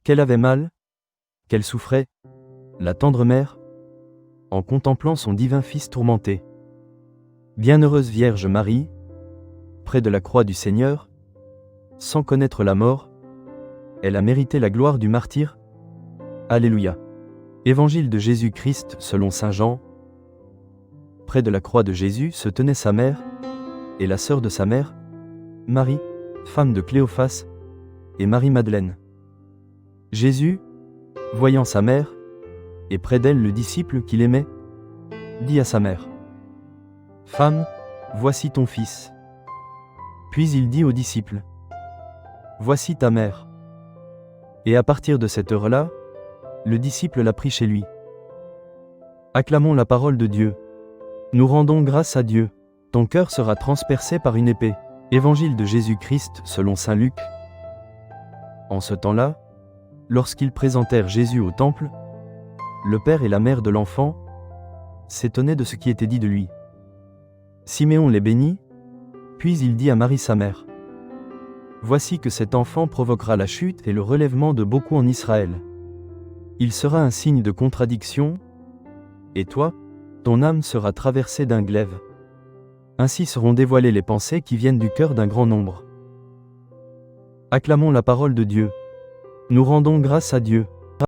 qu'elle avait mal, qu'elle souffrait, la tendre mère, en contemplant son divin Fils tourmenté. Bienheureuse Vierge Marie, près de la croix du Seigneur, sans connaître la mort, elle a mérité la gloire du martyre. Alléluia. Évangile de Jésus-Christ selon saint Jean. Près de la croix de Jésus se tenait sa mère, et la sœur de sa mère, Marie, femme de Cléophas, et Marie-Madeleine. Jésus, voyant sa mère, et près d'elle le disciple qu'il aimait, dit à sa mère: « Femme, voici ton fils. » Puis il dit au disciple: « Voici ta mère. » Et à partir de cette heure-là, le disciple l'a pris chez lui. Acclamons la parole de Dieu. Nous rendons grâce à Dieu. Ton cœur sera transpercé par une épée. Évangile de Jésus-Christ selon saint Luc. En ce temps-là, lorsqu'ils présentèrent Jésus au temple, le père et la mère de l'enfant s'étonnaient de ce qui était dit de lui. Siméon les bénit, puis il dit à Marie sa mère: « Voici que cet enfant provoquera la chute et le relèvement de beaucoup en Israël. Il sera un signe de contradiction, et toi, ton âme sera traversée d'un glaive. Ainsi seront dévoilées les pensées qui viennent du cœur d'un grand nombre. » Acclamons la parole de Dieu. Nous rendons grâce à Dieu.